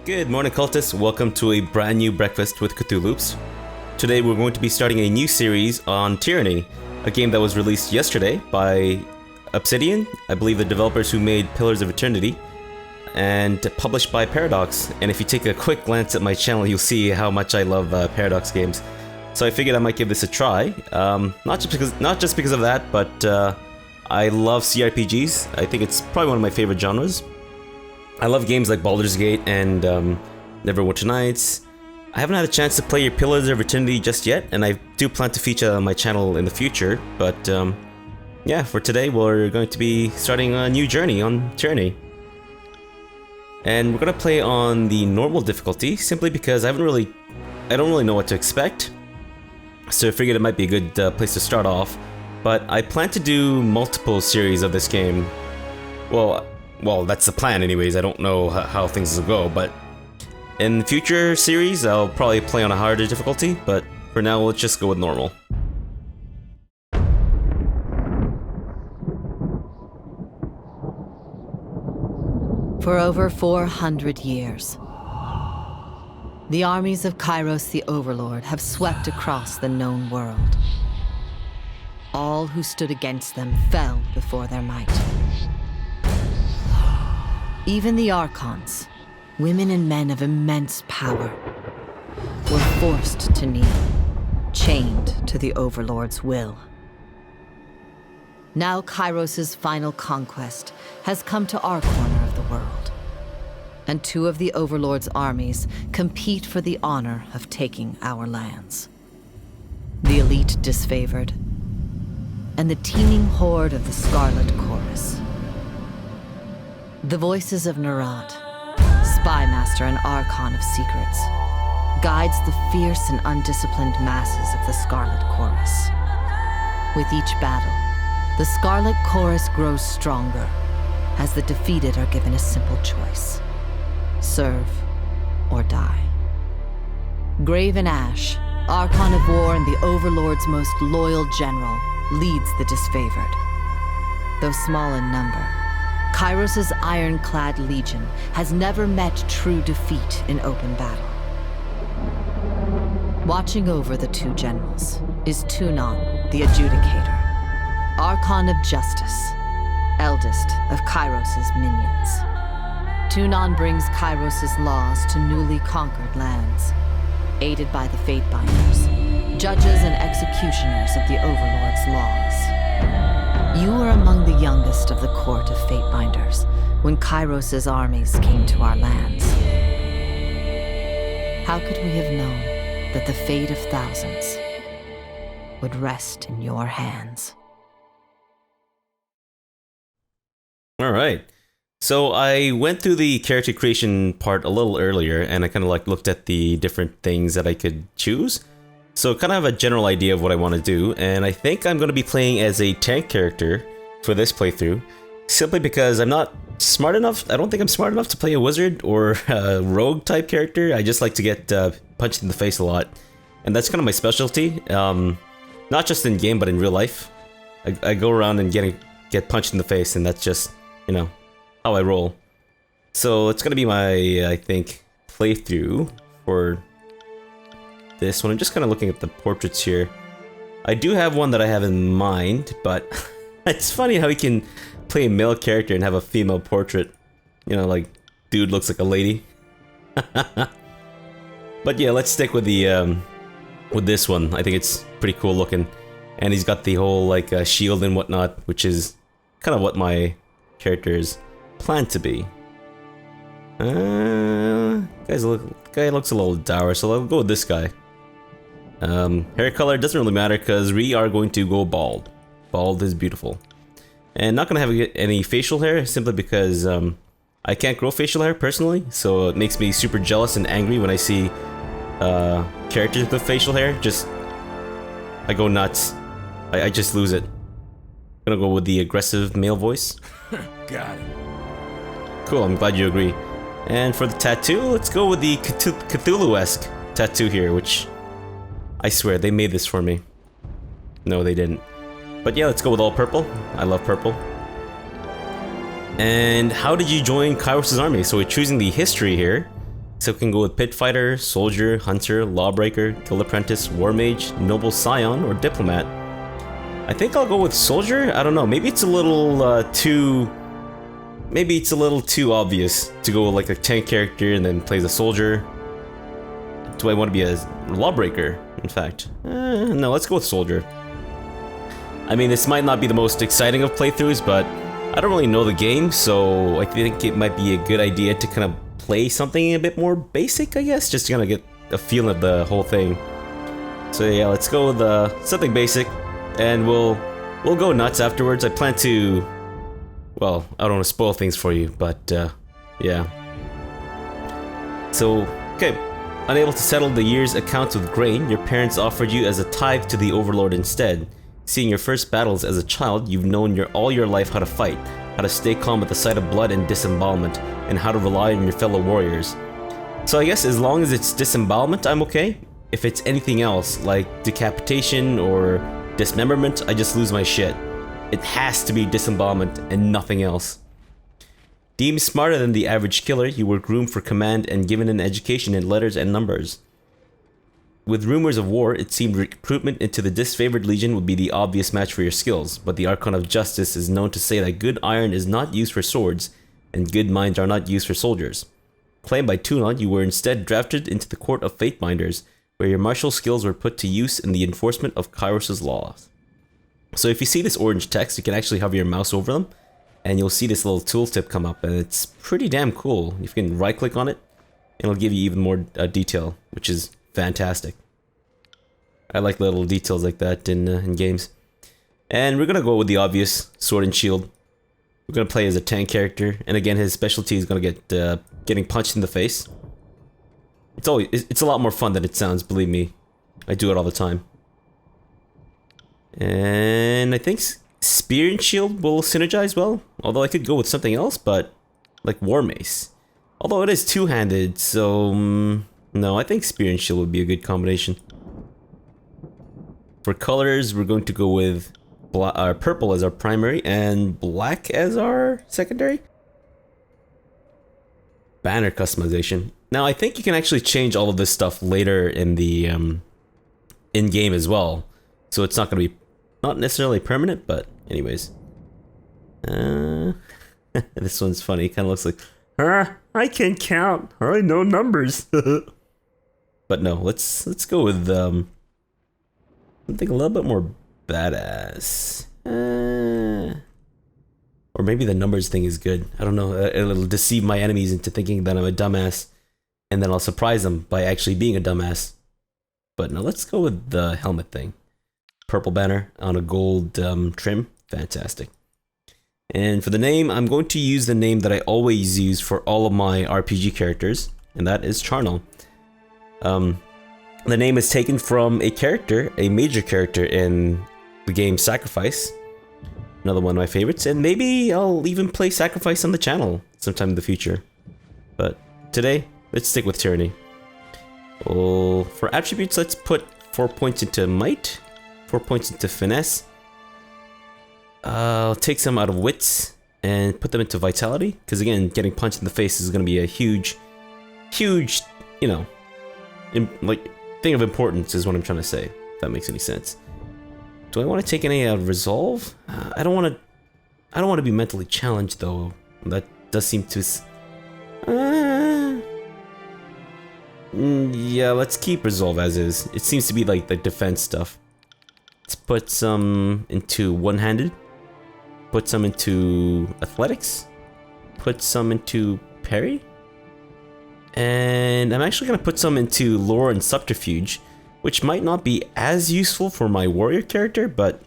Good morning, cultists. Welcome to a brand new breakfast with Cthulhu's. Today we're going to be starting a new series on Tyranny, a game that was released yesterday by Obsidian, I believe the developers who made Pillars of Eternity, and published by Paradox. And if you take a quick glance at my channel, you'll see how much I love Paradox games. So I figured I might give this a try. Not just because of that, but I love CRPGs. I think it's probably one of my favorite genres. I love games like Baldur's Gate and Neverwinter Nights. I haven't had a chance to play your Pillars of Eternity just yet, and I do plan to feature that on my channel in the future, but yeah, for today we're going to be starting a new journey on Tyranny. And we're going to play on the normal difficulty, simply because I don't really know what to expect, so I figured it might be a good place to start off. But I plan to do multiple series of this game. Well, that's the plan anyways. I don't know how things will go, but in future series, I'll probably play on a harder difficulty, but for now, let's just go with normal. For over 400 years, the armies of Kyros the Overlord have swept across the known world. All who stood against them fell before their might. Even the Archons, women and men of immense power, were forced to kneel, chained to the Overlord's will. Now Kyros' final conquest has come to our corner of the world, and two of the Overlord's armies compete for the honor of taking our lands. The elite disfavored, and the teeming horde of the Scarlet Chorus. The voices of Nerat, spymaster and archon of secrets, guides the fierce and undisciplined masses of the Scarlet Chorus. With each battle, the Scarlet Chorus grows stronger, as the defeated are given a simple choice: serve or die. Graven Ash, Archon of War and the Overlord's most loyal general, leads the disfavored. Though small in number, Kyros' ironclad legion has never met true defeat in open battle. Watching over the two generals is Tunon, the Adjudicator, Archon of Justice, eldest of Kyros' minions. Tunon brings Kyros' laws to newly conquered lands, aided by the Fatebinders, judges and executioners of the Overlord's laws. You were among the youngest of the court of Fatebinders when Kyros' armies came to our lands. How could we have known that the fate of thousands would rest in your hands? Alright, so I went through the character creation part a little earlier, and I kind of looked at the different things that I could choose. So kind of have a general idea of what I want to do, and I think I'm going to be playing as a tank character for this playthrough, simply because I'm not smart enough. I don't think I'm smart enough to play a wizard or a rogue type character. I just like to get punched in the face a lot, and that's kind of my specialty. Not just in game, but in real life. I go around and get punched in the face, and that's just, you know, how I roll. So it's going to be my, I think, playthrough for this one. I'm just kind of looking at the portraits here. I do have one that I have in mind, but it's funny how you can play a male character and have a female portrait. You know, like, dude looks like a lady. But yeah, let's stick with the with this one. I think it's pretty cool looking, and he's got the whole like shield and whatnot, which is kind of what my character is planned to be. Guy looks a little dour, so I'll go with this guy. Hair color doesn't really matter because we are going to go bald. Bald is beautiful. And not gonna have any facial hair simply because I can't grow facial hair personally, so it makes me super jealous and angry when I see characters with facial hair. I go nuts. I just lose it. I'm gonna go with the aggressive male voice. Got it. Cool, I'm glad you agree. And for the tattoo, let's go with the Cthulhu-esque tattoo here, which I swear they made this for me. No, they didn't. But yeah, let's go with all purple. I love purple. And how did you join Kyros' army? So we're choosing the history here. So we can go with Pit Fighter, Soldier, Hunter, Lawbreaker, Guild Apprentice, War Mage, Noble Scion, or Diplomat. I think I'll go with Soldier. I don't know. Maybe it's a little too. Maybe it's a little too obvious to go with like a tank character and then play as a soldier. Do I want to be a Lawbreaker? In fact, no. Let's go with Soldier. I mean, this might not be the most exciting of playthroughs, but I don't really know the game, so I think it might be a good idea to kind of play something a bit more basic, I guess, just to kind of get a feel of the whole thing. So yeah, let's go with something basic, and we'll go nuts afterwards. I plan to, well, I don't want to spoil things for you, but yeah. So, okay, unable to settle the year's accounts with grain, your parents offered you as a tithe to the Overlord instead. Seeing your first battles as a child, you've known all your life how to fight, how to stay calm at the sight of blood and disembowelment, and how to rely on your fellow warriors. So I guess as long as it's disembowelment, I'm okay. If it's anything else, like decapitation or dismemberment, I just lose my shit. It has to be disembowelment and nothing else. Deemed smarter than the average killer, you were groomed for command and given an education in letters and numbers. With rumors of war, it seemed recruitment into the disfavored legion would be the obvious match for your skills, but the Archon of Justice is known to say that good iron is not used for swords, and good minds are not used for soldiers. Claimed by Tunon, you were instead drafted into the Court of Fatebinders, where your martial skills were put to use in the enforcement of Kyros' laws. So if you see this orange text, you can actually hover your mouse over them, and you'll see this little tooltip come up, and it's pretty damn cool. You can right-click on it, and it'll give you even more detail, which is fantastic. I like little details like that in games. And we're gonna go with the obvious sword and shield. We're gonna play as a tank character, and again, his specialty is gonna get getting punched in the face. It's a lot more fun than it sounds. Believe me, I do it all the time. And I think spear and shield will synergize well. Although I could go with something else, but like War Mace. Although it is two-handed, so no, I think spear and shield would be a good combination. For colors, we're going to go with purple as our primary and black as our secondary. Banner customization. Now, I think you can actually change all of this stuff later in the in-game as well. So it's not going to be, not necessarily permanent, but anyways. This one's funny. It kind of looks like, I can count. I know numbers. But no, let's go with something a little bit more badass. Or maybe the numbers thing is good. I don't know. It'll deceive my enemies into thinking that I'm a dumbass, and then I'll surprise them by actually being a dumbass. But no, let's go with the helmet thing. Purple banner on a gold trim. Fantastic. And for the name, I'm going to use the name that I always use for all of my RPG characters, and that is Charnel. The name is taken from a character, a major character in the game Sacrifice. Another one of my favorites, and maybe I'll even play Sacrifice on the channel sometime in the future. But today, let's stick with Tyranny. Oh, for attributes, let's put 4 points into Might, 4 points into Finesse. I'll take some out of Wits and put them into Vitality, because again, getting punched in the face is going to be a huge, you know, thing of importance is what I'm trying to say, if that makes any sense. Do I want to take any out of Resolve? I don't want to be mentally challenged though. That does seem to. Yeah, let's keep Resolve as is. It seems to be like the defense stuff. Let's put some into one-handed. Put some into Athletics. Put some into Parry. And I'm actually going to put some into Lore and Subterfuge, which might not be as useful for my warrior character, but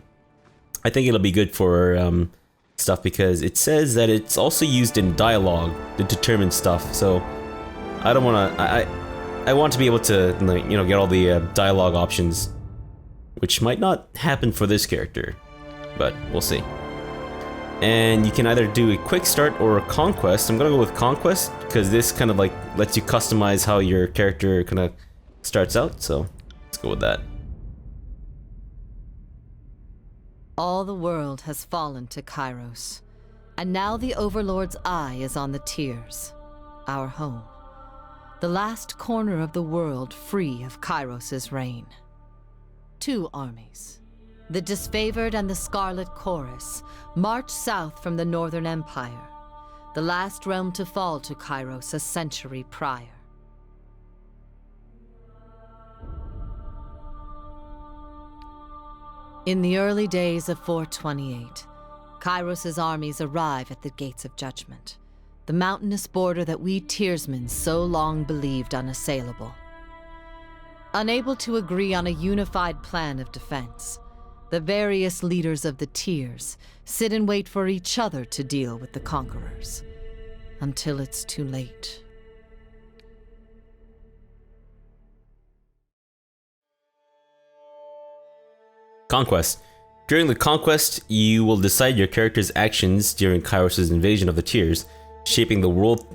I think it'll be good for stuff because it says that it's also used in dialogue to determine stuff. So I don't want to. I want to be able to, like, you know, get all the dialogue options, which might not happen for this character, but we'll see. And you can either do a quick start or a conquest. I'm gonna go with conquest because this kind of like lets you customize how your character kind of starts out. So let's go with that. All the world has fallen to Kyros, and now the Overlord's eye is on the Tiers, our home. the last corner of the world free of Kyros' reign. Two armies, the Disfavored and the Scarlet Chorus, marched south from the Northern Empire, the last realm to fall to Kyros a century prior. In the early days of 428, Kyros' armies arrive at the Gates of Judgment, the mountainous border that we Tearsmen so long believed unassailable. Unable to agree on a unified plan of defense, the various leaders of the Tears sit and wait for each other to deal with the conquerors, until it's too late. Conquest. During the Conquest, you will decide your character's actions during Kyros' invasion of the Tears, shaping the world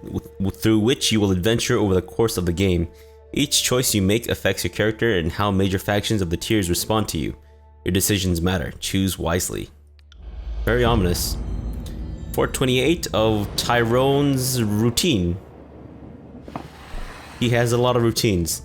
through which you will adventure over the course of the game. Each choice you make affects your character and how major factions of the Tears respond to you. Your decisions matter. Choose wisely. Very ominous. 428 of Tyrone's routine. He has a lot of routines.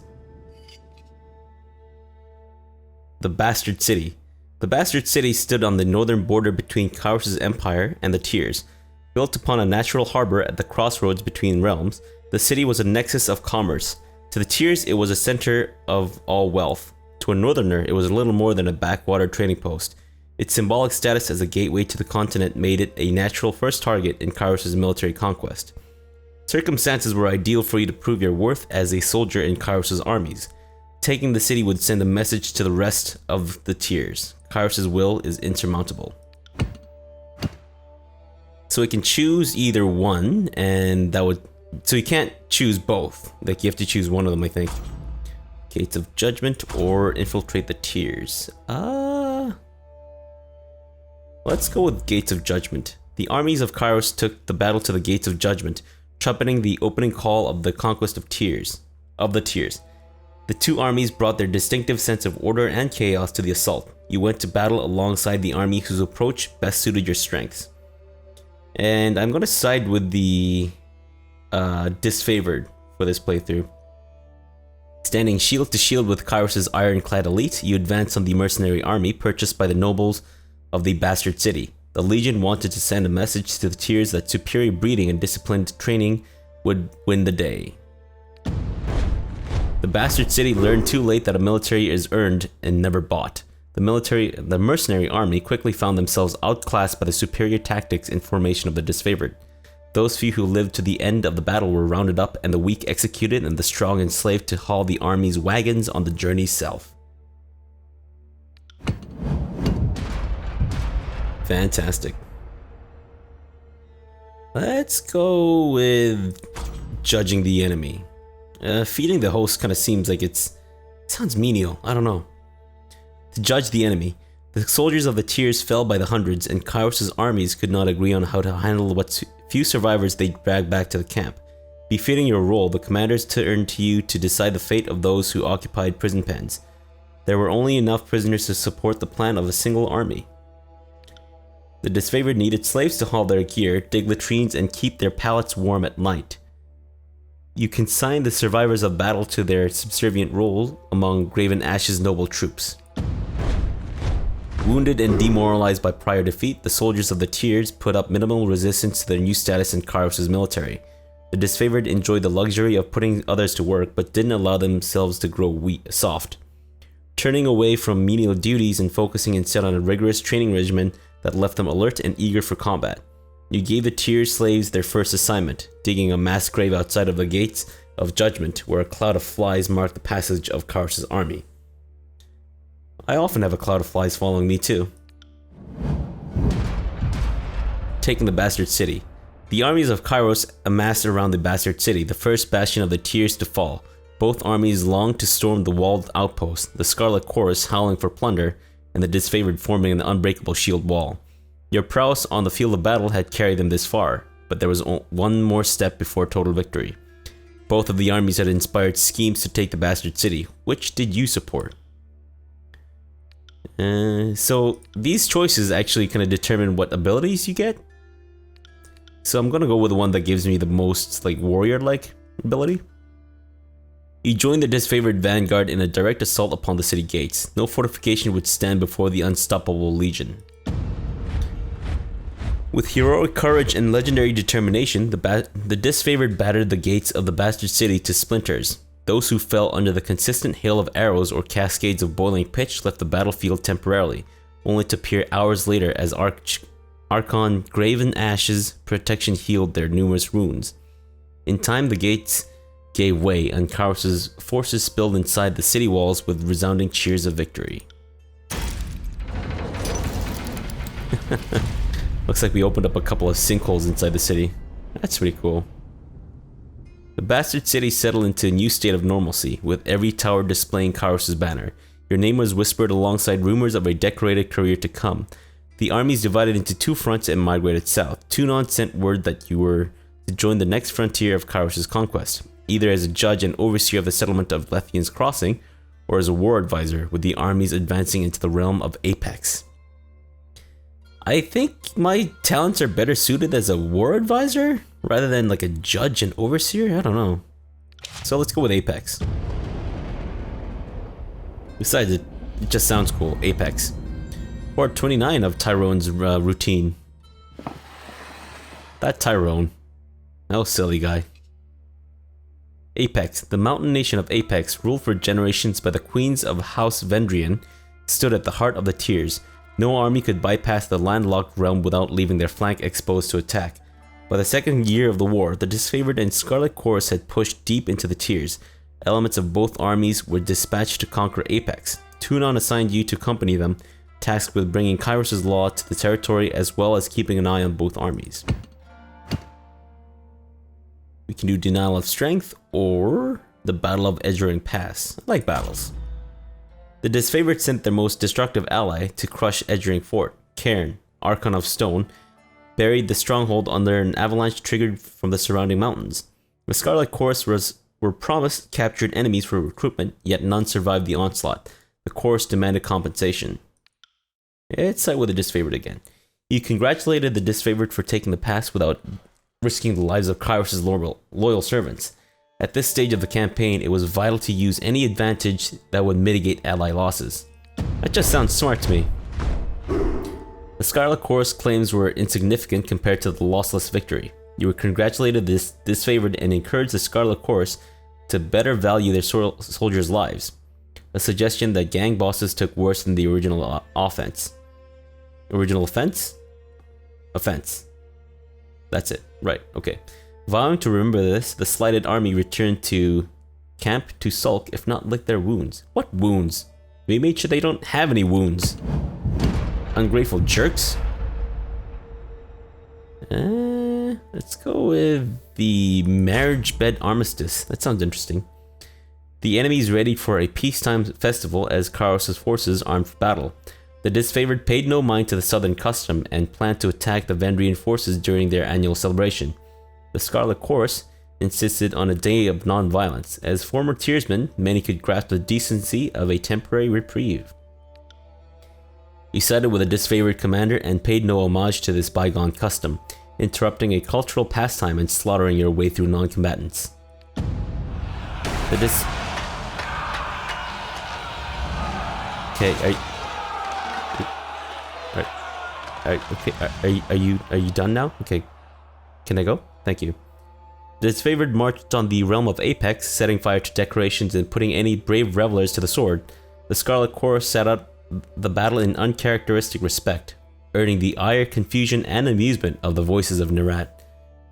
The Bastard City. The Bastard City stood on the northern border between Kyros' empire and the Tears. Built upon a natural harbor at the crossroads between realms, the city was a nexus of commerce. To the Tears, it was a center of all wealth. To a northerner, it was a little more than a backwater trading post. Its symbolic status as a gateway to the continent made it a natural first target in Kyros' military conquest. Circumstances were ideal for you to prove your worth as a soldier in Kyros' armies. Taking the city would send a message to the rest of the Tears. Kyros' will is insurmountable. So we can choose either one, and that would... So you can't choose both. Like, you have to choose one of them, I think. Gates of Judgment or infiltrate the Tears. Let's go with Gates of Judgment. The armies of Kyros took the battle to the Gates of Judgment, trumpeting the opening call of the conquest of the Tears. The two armies brought their distinctive sense of order and chaos to the assault. You went to battle alongside the army whose approach best suited your strengths. And I'm going to side with the Disfavored for this playthrough. Standing shield to shield with Kyros' ironclad elite, you advance on the mercenary army purchased by the nobles of the Bastard City. The Legion wanted to send a message to the Tears that superior breeding and disciplined training would win the day. The Bastard City learned too late that a military is earned and never bought. The mercenary army quickly found themselves outclassed by the superior tactics and formation of the Disfavored. Those few who lived to the end of the battle were rounded up and the weak executed and the strong enslaved to haul the army's wagons on the journey south. Fantastic. Let's go with judging the enemy. Feeding the host kind of seems like it sounds menial. I don't know. To judge the enemy, the soldiers of the Tears fell by the hundreds, and Kyros' armies could not agree on how to handle what few survivors they dragged back to the camp. Befitting your role, the commanders turned to you to decide the fate of those who occupied prison pens. There were only enough prisoners to support the plan of a single army. The Disfavored needed slaves to haul their gear, dig latrines, and keep their pallets warm at night. You consign the survivors of battle to their subservient role among Graven Ash's noble troops. Wounded and demoralized by prior defeat, the soldiers of the Tears put up minimal resistance to their new status in Kyros' military. The Disfavored enjoyed the luxury of putting others to work, but didn't allow themselves to grow soft. Turning away from menial duties and focusing instead on a rigorous training regimen that left them alert and eager for combat. You gave the Tears slaves their first assignment, digging a mass grave outside of the Gates of Judgment, where a cloud of flies marked the passage of Kyros' army. I often have a cloud of flies following me too. Taking the Bastard City. The armies of Kyros amassed around the Bastard City, the first bastion of the Tears to fall. Both armies longed to storm the walled outpost, the Scarlet Chorus howling for plunder, and the Disfavored forming an unbreakable shield wall. Your prowess on the field of battle had carried them this far, but there was one more step before total victory. Both of the armies had inspired schemes to take the Bastard City. Which did you support? So these choices actually kind of determine what abilities you get. So I'm gonna go with the one that gives me the most like warrior-like ability. You joined the disfavored vanguard in a direct assault upon the city gates. No fortification would stand before the unstoppable legion. With heroic courage and legendary determination, the disfavored battered the gates of the bastard city to splinters. Those who fell under the consistent hail of arrows or cascades of boiling pitch left the battlefield temporarily, only to appear hours later as Archon graven ashes protection healed their numerous wounds. In time, the gates gave way, and Kyros' forces spilled inside the city walls with resounding cheers of victory. Looks like we opened up a couple of sinkholes inside the city. That's pretty cool. The bastard city settled into a new state of normalcy, with every tower displaying Kyros' banner. Your name was whispered alongside rumors of a decorated career to come. The armies divided into two fronts and migrated south. Tunon sent word that you were to join the next frontier of Kyros' conquest, either as a judge and overseer of the settlement of Lethian's Crossing, or as a war advisor, with the armies advancing into the realm of Apex. I think my talents are better suited as a war advisor, rather than like a judge and overseer? I don't know. So let's go with Apex. Besides, it just sounds cool, Apex. Part 29 of Tyrone's routine. That Tyrone. Oh, silly guy. Apex. The mountain nation of Apex, ruled for generations by the queens of House Vendrien, stood at the heart of the tiers. No army could bypass the landlocked realm without leaving their flank exposed to attack. By the second year of the war, the disfavored and Scarlet Chorus had pushed deep into the tiers. Elements of both armies were dispatched to conquer Apex. Tunon assigned you to accompany them, tasked with bringing Kyros' law to the territory as well as keeping an eye on both armies. We can do Denial of Strength or the Battle of Edgering Pass. I like battles. The disfavored sent their most destructive ally to crush Edgering Fort. Cairn, Archon of Stone, buried the stronghold under an avalanche triggered from the surrounding mountains. The Scarlet Chorus were promised captured enemies for recruitment, yet none survived the onslaught. The Chorus demanded compensation. Let's side with the disfavored again. You congratulated the disfavored for taking the pass without risking the lives of Kyros' loyal servants. At this stage of the campaign, it was vital to use any advantage that would mitigate ally losses. That just sounds smart to me. The Scarlet Chorus claims were insignificant compared to the lossless victory. You were congratulated this disfavored and encouraged the Scarlet Chorus to better value their soldiers' lives. A suggestion that gang bosses took worse than the original offense. Original offense? Offense. That's it. Right, okay. Vowing to remember this, the slighted army returned to camp to sulk, if not lick their wounds. What wounds? We made sure they don't have any wounds. Ungrateful jerks. Let's go with the marriage bed armistice. That sounds interesting. The enemies readied for a peacetime festival as Kyros' forces armed for battle. The disfavored paid no mind to the southern custom and planned to attack the Vendrien forces during their annual celebration. The Scarlet Chorus insisted on a day of non-violence. As former tiersmen, many could grasp the decency of a temporary reprieve. You sided with a disfavored commander and paid no homage to this bygone custom, interrupting a cultural pastime and slaughtering your way through non-combatants. Are you done now? Okay, can I go? Thank you. The disfavored marched on the realm of Apex, setting fire to decorations and putting any brave revelers to the sword. The Scarlet Chorus sat out the battle in uncharacteristic respect, earning the ire, confusion, and amusement of the voices of Nerat.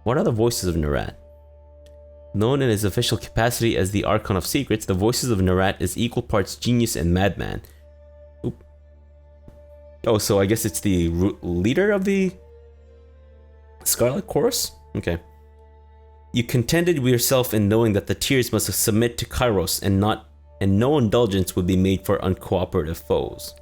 What are the voices of Nerat? Known in his official capacity as the Archon of Secrets, the voices of Nerat is equal parts genius and madman. Oop. Oh, so I guess it's the leader of the Scarlet Chorus? Okay. You contended with yourself in knowing that the tiers must submit to Kyros and no indulgence would be made for uncooperative foes.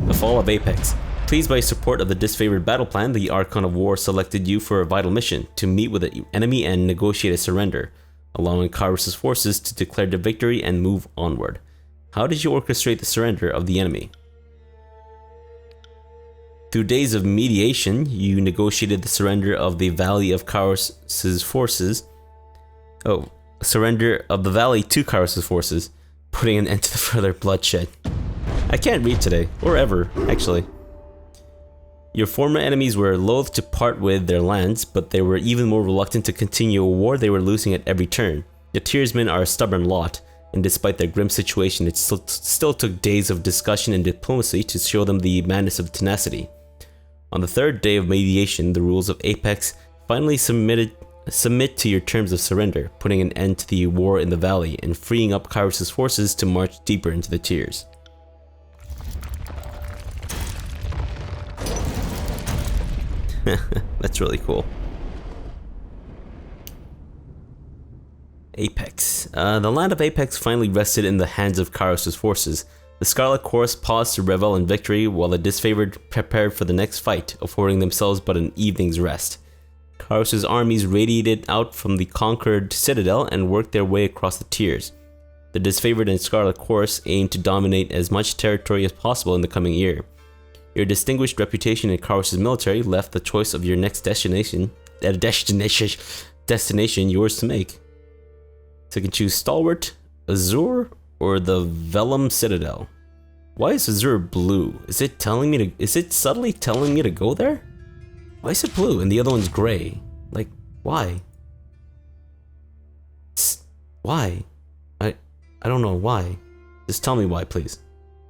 The Fall of Apex. Pleased by support of the disfavored battle plan, the Archon of War selected you for a vital mission, to meet with the enemy and negotiate a surrender, allowing Kyros' forces to declare the victory and move onward. How did you orchestrate the surrender of the enemy? Through days of mediation, you negotiated the surrender of the Valley of Kyros' forces. Oh, surrender of the valley to Kyros' forces, putting an end to the further bloodshed. I can't read today, or ever, actually. Your former enemies were loath to part with their lands, but they were even more reluctant to continue a war they were losing at every turn. The Tearsmen are a stubborn lot, and despite their grim situation, it still took days of discussion and diplomacy to show them the madness of tenacity. On the third day of mediation, the rules of Apex finally submit to your terms of surrender, putting an end to the war in the valley and freeing up Kyros' forces to march deeper into the Tears. That's really cool. Apex. The land of Apex finally rested in the hands of Kyros' forces. The Scarlet Chorus paused to revel in victory while the disfavored prepared for the next fight, affording themselves but an evening's rest. Kyros' armies radiated out from the conquered citadel and worked their way across the Tears. The disfavored and Scarlet Chorus aimed to dominate as much territory as possible in the coming year. Your distinguished reputation in Kyros' military left the choice of your next destination yours to make. So you can choose Stalwart, Azure, or the Vellum Citadel. Why is Azure blue? Is it subtly telling me to go there? Why is it blue and the other one's gray? Like, why? Why? I don't know why. Just tell me why, please.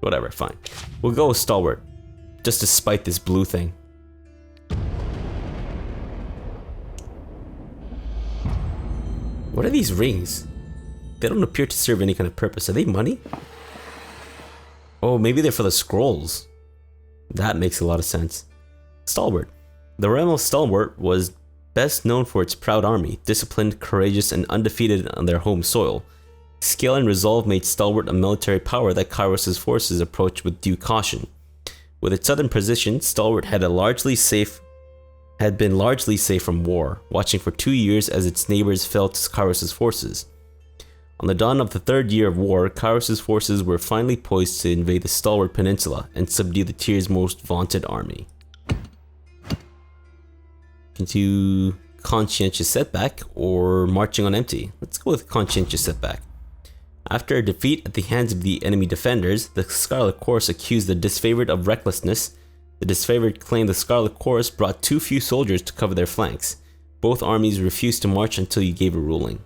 Whatever, fine. We'll go with Stalwart. Just to spite this blue thing. What are these rings? They don't appear to serve any kind of purpose. Are they money? Oh, maybe they're for the scrolls. That makes a lot of sense. Stalwart. The realm of Stalwart was best known for its proud army, disciplined, courageous, and undefeated on their home soil. Skill and resolve made Stalwart a military power that Kyros' forces approached with due caution. With its southern position, Stalwart had been largely safe from war, watching for 2 years as its neighbors fell to Kyros' forces. On the dawn of the third year of war, Kyros' forces were finally poised to invade the Stalwart Peninsula and subdue the Tyr's most vaunted army. Into conscientious setback or marching on empty. Let's go with conscientious setback. After a defeat at the hands of the enemy defenders, the Scarlet Chorus accused the disfavored of recklessness. The disfavored claimed the Scarlet Chorus brought too few soldiers to cover their flanks. Both armies refused to march until you gave a ruling.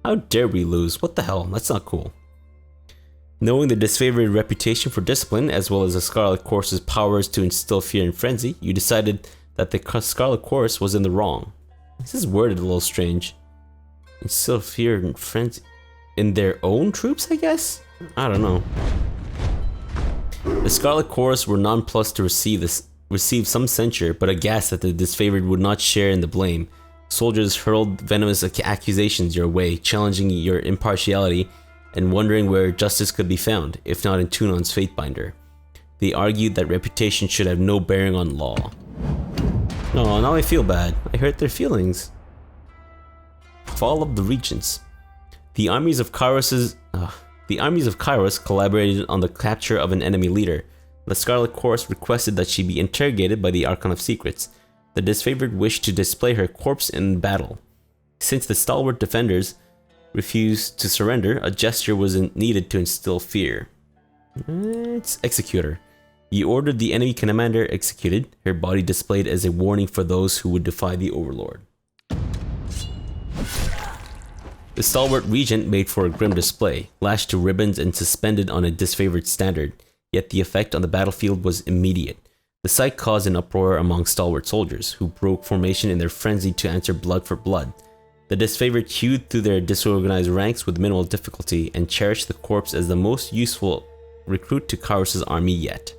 How dare we lose? What the hell? That's not cool. Knowing the disfavored reputation for discipline, as well as the Scarlet Chorus's powers to instill fear and frenzy, you decided that the Scarlet Chorus was in the wrong. This is worded a little strange. Instill fear and frenzy in their own troops, I guess? I don't know. The Scarlet Chorus were nonplussed to receive some censure, but aghast that the disfavored would not share in the blame. Soldiers hurled venomous accusations your way, challenging your impartiality and wondering where justice could be found, if not in Tunon's Fatebinder. They argued that reputation should have no bearing on law. No, now I feel bad. I hurt their feelings. Fall of the Regents. The armies of Kyros collaborated on the capture of an enemy leader. The Scarlet Chorus requested that she be interrogated by the Archon of Secrets. The disfavored wished to display her corpse in battle. Since the stalwart defenders refused to surrender, a gesture was needed to instill fear. It's Executor. You ordered the enemy commander executed, her body displayed as a warning for those who would defy the Overlord. The Stalwart Regent made for a grim display, lashed to ribbons and suspended on a disfavored standard, yet the effect on the battlefield was immediate. The sight caused an uproar among Stalwart soldiers, who broke formation in their frenzy to answer blood for blood. The disfavored hewed through their disorganized ranks with minimal difficulty and cherished the corpse as the most useful recruit to Kyros' army yet.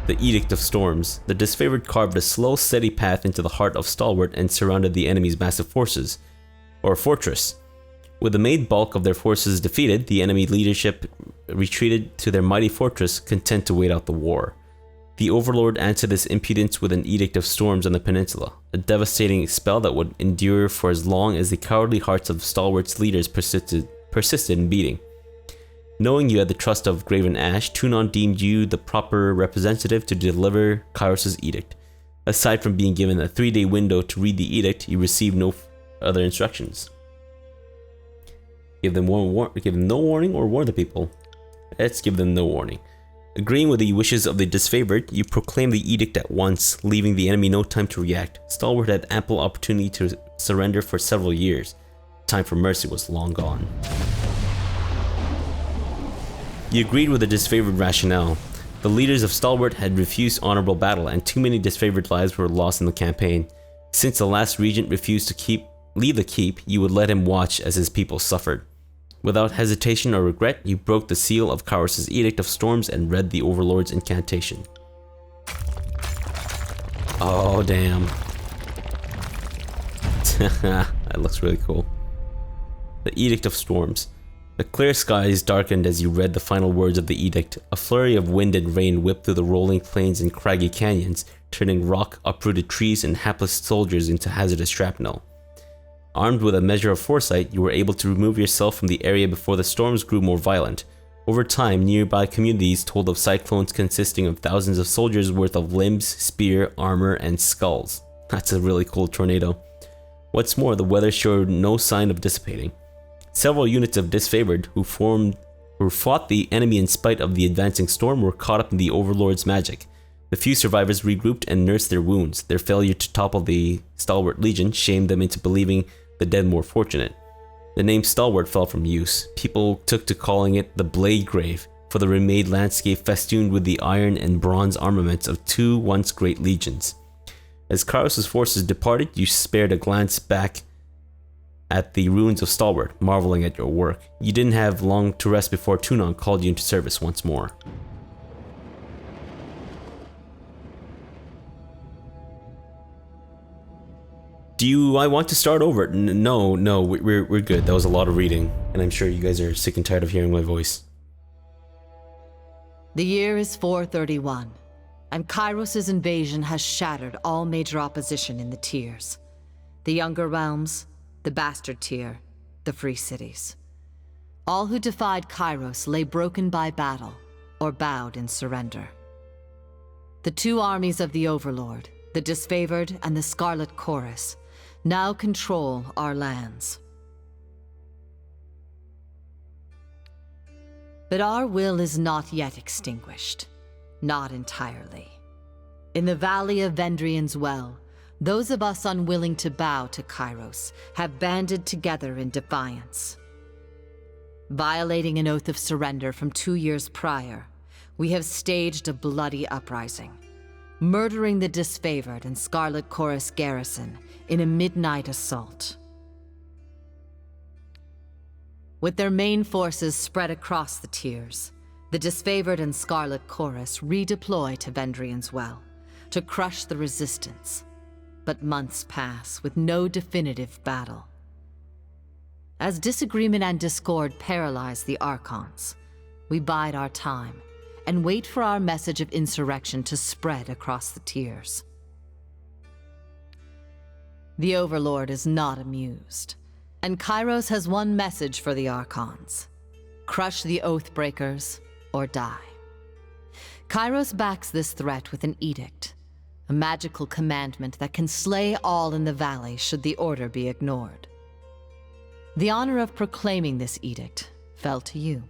The Edict of Storms. The disfavored carved a slow, steady path into the heart of Stalwart and surrounded the enemy's massive forces, or fortress. With the main bulk of their forces defeated, the enemy leadership retreated to their mighty fortress, content to wait out the war. The Overlord answered this impudence with an Edict of Storms on the peninsula, a devastating spell that would endure for as long as the cowardly hearts of Stalwart's leaders persisted in beating. Knowing you had the trust of Graven Ash, Tunon deemed you the proper representative to deliver Kyros' edict. Aside from being given a 3-day window to read the edict, you received no other instructions. Give them no warning or warn the people. Let's give them no warning. Agreeing with the wishes of the disfavored, you proclaim the edict at once, leaving the enemy no time to react. Stalwart had ample opportunity to surrender for several years. Time for mercy was long gone. You agreed with the disfavored rationale. The leaders of Stalwart had refused honorable battle, and too many disfavored lives were lost in the campaign. Since the last regent refused to leave the keep, you would let him watch as his people suffered. Without hesitation or regret, you broke the seal of Kyros' Edict of Storms and read the Overlord's incantation. Oh, damn. That looks really cool. The Edict of Storms. The clear skies darkened as you read the final words of the edict. A flurry of wind and rain whipped through the rolling plains and craggy canyons, turning rock, uprooted trees, and hapless soldiers into hazardous shrapnel. Armed with a measure of foresight, you were able to remove yourself from the area before the storms grew more violent. Over time, nearby communities told of cyclones consisting of thousands of soldiers' worth of limbs, spear, armor, and skulls. That's a really cool tornado. What's more, the weather showed no sign of dissipating. Several units of disfavored who fought the enemy in spite of the advancing storm were caught up in the Overlord's magic. The few survivors regrouped and nursed their wounds. Their failure to topple the Stalwart Legion shamed them into believing the dead more fortunate. The name Stalwart fell from use. People took to calling it the Blade Grave, for the remade landscape festooned with the iron and bronze armaments of two once great legions. As Kyros' forces departed, you spared a glance back at the ruins of Stalwart, marveling at your work. You didn't have long to rest before Tunon called you into service once more. I want to start over? No, we're good. That was a lot of reading, and I'm sure you guys are sick and tired of hearing my voice. The year is 431, and Kyros' invasion has shattered all major opposition in the tiers. The Younger Realms, the Bastard Tier, the Free Cities. All who defied Kyros lay broken by battle, or bowed in surrender. The two armies of the Overlord, the Disfavored and the Scarlet Chorus, now control our lands. But our will is not yet extinguished. Not entirely. In the valley of Vendrien's Well, those of us unwilling to bow to Kyros have banded together in defiance. Violating an oath of surrender from 2 years prior, we have staged a bloody uprising, murdering the Disfavored and Scarlet Chorus garrison in a midnight assault. With their main forces spread across the tiers, the Disfavored and Scarlet Chorus redeploy to Vendrien's Well to crush the resistance. But months pass with no definitive battle. As disagreement and discord paralyze the Archons, we bide our time and wait for our message of insurrection to spread across the tiers. The Overlord is not amused, and Kyros has one message for the Archons: crush the Oathbreakers or die. Kyros backs this threat with an edict, a magical commandment that can slay all in the valley should the order be ignored. The honor of proclaiming this edict fell to you.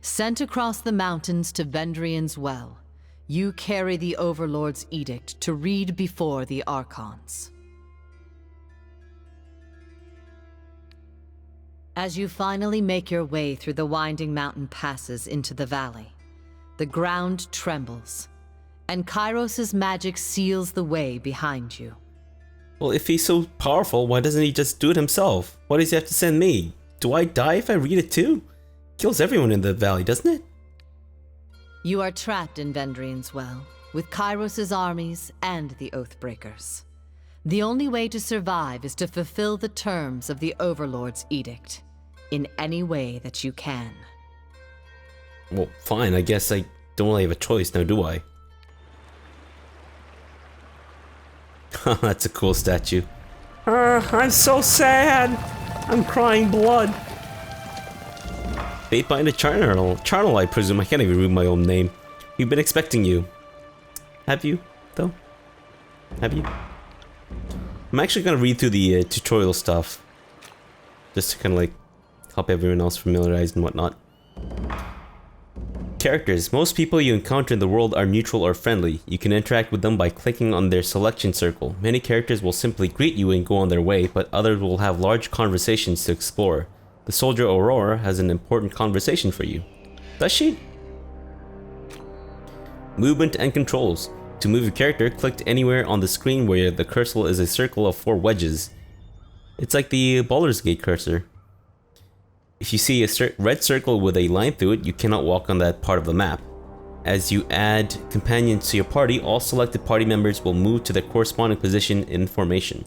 Sent across the mountains to Vendrien's Well, you carry the Overlord's edict to read before the Archons. As you finally make your way through the winding mountain passes into the valley, the ground trembles, and Kyros' magic seals the way behind you. Well, if he's so powerful, why doesn't he just do it himself? Why does he have to send me? Do I die if I read it too? Kills everyone in the valley, doesn't it? You are trapped in Vendrien's Well, with Kyros' armies and the Oathbreakers. The only way to survive is to fulfill the terms of the Overlord's edict, in any way that you can. Well, fine, I guess I don't really have a choice now, do I? That's a cool statue. I'm so sad! I'm crying blood! Fatebinder of Charnel, I presume. I can't even read my own name. We've been expecting you. Have you, though? Have you? I'm actually gonna read through the tutorial stuff, just to kind of like help everyone else familiarize and whatnot. Characters. Most people you encounter in the world are neutral or friendly. You can interact with them by clicking on their selection circle. Many characters will simply greet you and go on their way, but others will have large conversations to explore. The soldier Aurora has an important conversation for you. Does she? Movement and controls. To move your character, click anywhere on the screen where the cursor is a circle of 4 wedges. It's like the Baldur's Gate cursor. If you see a red circle with a line through it, you cannot walk on that part of the map. As you add companions to your party, all selected party members will move to their corresponding position in formation.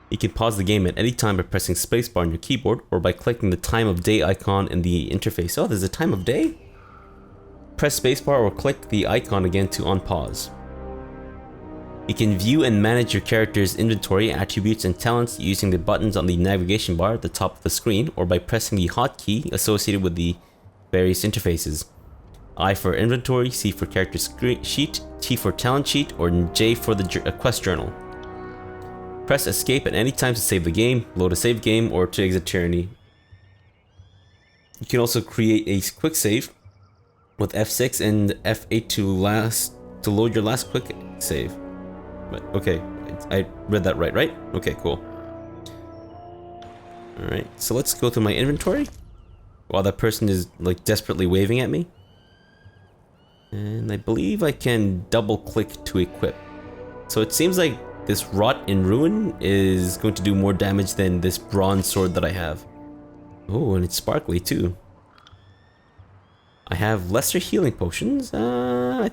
You can pause the game at any time by pressing spacebar on your keyboard or by clicking the time of day icon in the interface. Oh, there's a time of day? Press spacebar or click the icon again to unpause. You can view and manage your character's inventory, attributes, and talents using the buttons on the navigation bar at the top of the screen or by pressing the hotkey associated with the various interfaces. I for inventory, C for character sheet, T for talent sheet, or J for the quest journal. Press escape at any time to save the game, load a save game, or to exit Tyranny. You can also create a quick save with F6 and F8 to load your last quick save. But okay, I read that right? Okay, cool. Alright, so let's go through my inventory while that person is like desperately waving at me. And I believe I can double click to equip. So it seems like this Rot in Ruin is going to do more damage than this bronze sword that I have. Oh, and it's sparkly too. I have lesser healing potions. I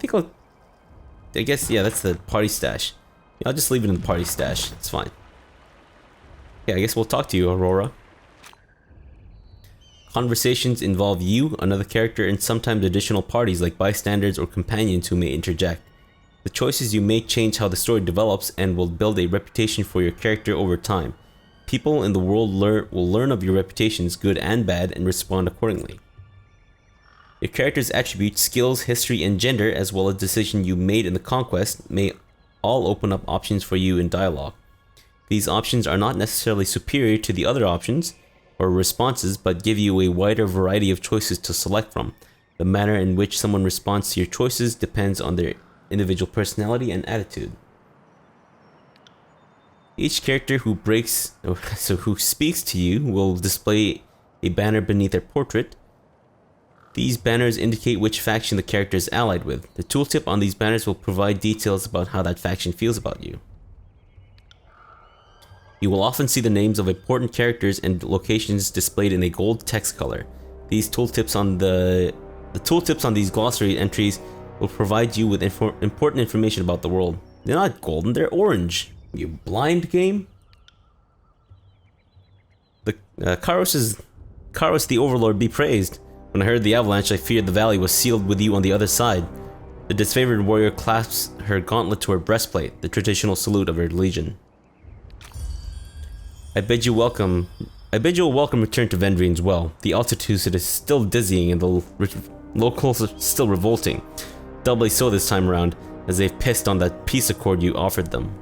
guess, yeah, that's the party stash. I'll just leave it in the party stash. It's fine. Yeah, I guess we'll talk to you, Aurora. Conversations involve you, another character, and sometimes additional parties like bystanders or companions who may interject. The choices you make change how the story develops and will build a reputation for your character over time. People in the world will learn of your reputations, good and bad, and respond accordingly. Your character's attributes, skills, history, and gender, as well as decisions you made in the Conquest, may all open up options for you in dialogue. These options are not necessarily superior to the other options or responses, but give you a wider variety of choices to select from. The manner in which someone responds to your choices depends on their individual personality and attitude. Each character who speaks to you will display a banner beneath their portrait. These banners indicate which faction the character is allied with. The tooltip on these banners will provide details about how that faction feels about you. You will often see the names of important characters and locations displayed in a gold text color. These tooltips on the tooltips on these glossary entries will provide you with important information about the world. They're not golden, they're orange. You blind game? The Kyros the Overlord be praised. When I heard the avalanche, I feared the valley was sealed with you on the other side. The disfavored warrior clasps her gauntlet to her breastplate, the traditional salute of her legion. I bid you a welcome return to Vendrien's well. The altitude is still dizzying and the locals are still revolting. Doubly so this time around, as they've pissed on that peace accord you offered them.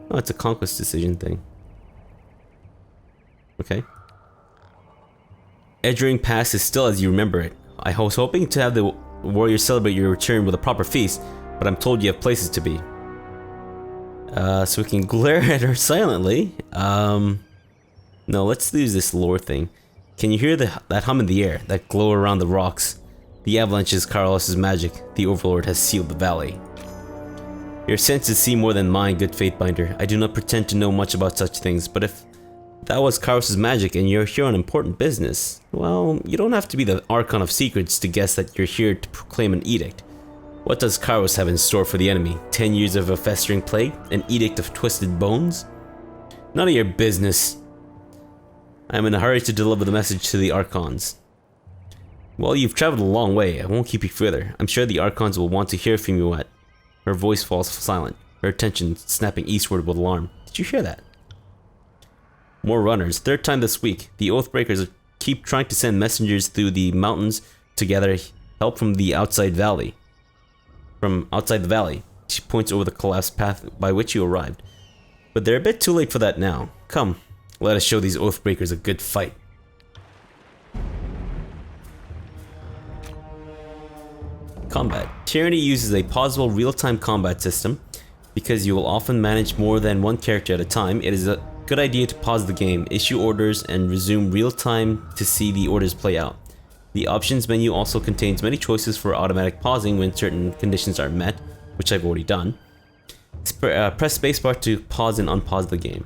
Oh, it's a Conquest decision thing. Okay. Edgering Pass is still as you remember it. I was hoping to have the warriors celebrate your return with a proper feast, but I'm told you have places to be. So we can glare at her silently. No, let's lose this lore thing. Can you hear that hum in the air, that glow around the rocks? The avalanche is Kyros' magic. The Overlord has sealed the valley. Your senses see more than mine, good Fatebinder. I do not pretend to know much about such things, but if that was Kyros' magic and you're here on important business, well, you don't have to be the Archon of Secrets to guess that you're here to proclaim an edict. What does Kyros have in store for the enemy? 10 years of a festering plague? An edict of twisted bones? None of your business. I am in a hurry to deliver the message to the Archons. Well, you've traveled a long way. I won't keep you further. I'm sure the Archons will want to hear from you at... Her voice falls silent, her attention snapping eastward with alarm. Did you hear that? More runners. Third time this week. The Oathbreakers keep trying to send messengers through the mountains to gather help from the outside valley. From outside the valley. She points over the collapsed path by which you arrived. But they're a bit too late for that now. Come, let us show these Oathbreakers a good fight. Combat. Tyranny uses a pausable real-time combat system. Because you will often manage more than one character at a time, it is a good idea to pause the game, issue orders, and resume real-time to see the orders play out. The options menu also contains many choices for automatic pausing when certain conditions are met, which I've already done. Press spacebar to pause and unpause the game.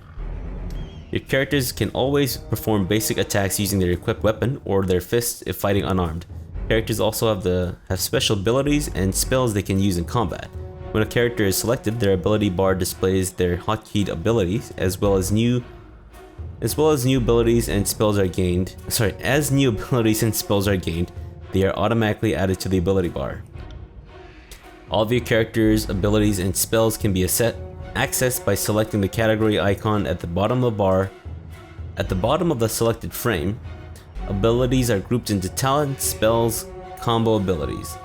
Your characters can always perform basic attacks using their equipped weapon or their fists if fighting unarmed. Characters also have special abilities and spells they can use in combat. When a character is selected, their ability bar displays their hotkeyed abilities as well as new abilities and spells are gained. As new abilities and spells are gained, they are automatically added to the ability bar. All of your characters' abilities and spells can be accessed by selecting the category icon at the bottom of the bar. At the bottom of the selected frame, abilities are grouped into talent, spells, combo abilities,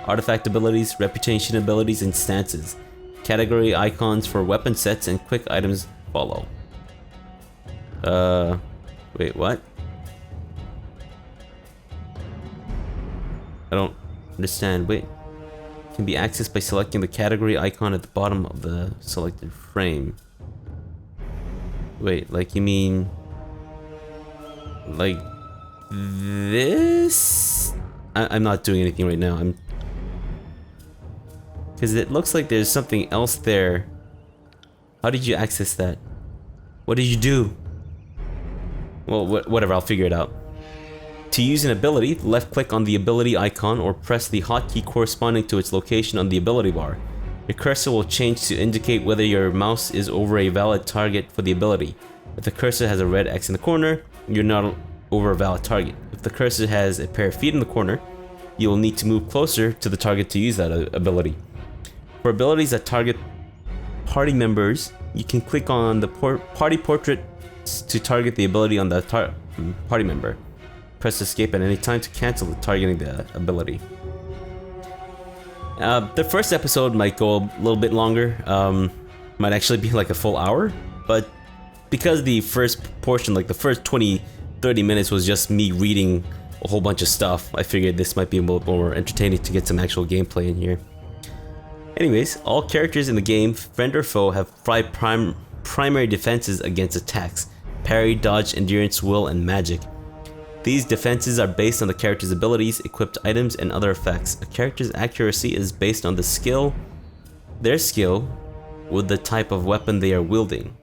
artifact abilities, reputation abilities, and stances. Category icons for weapon sets and quick items follow. Wait, what? I don't understand. Wait. Can be accessed by selecting the category icon at the bottom of the selected frame. Wait, like you mean like this? I'm not doing anything right now. Because it looks like there's something else there. How did you access that? What did you do? Well, whatever, I'll figure it out. To use an ability, left click on the ability icon or press the hotkey corresponding to its location on the ability bar. Your cursor will change to indicate whether your mouse is over a valid target for the ability. If the cursor has a red X in the corner, you're not over a valid target. If the cursor has a pair of feet in the corner, you will need to move closer to the target to use that ability. For abilities that target party members, you can click on the party portrait to target the ability on the party member. Press escape at any time to cancel targeting the ability. The first episode might go a little bit longer, might actually be like a full hour, but because the first portion, like the first 20-30 minutes was just me reading a whole bunch of stuff, I figured this might be a little more entertaining to get some actual gameplay in here. Anyways, all characters in the game, friend or foe, have 5 primary defenses against attacks: parry, dodge, endurance, will, and magic. These defenses are based on the character's abilities, equipped items, and other effects. A character's accuracy is based on their skill with the type of weapon they are wielding.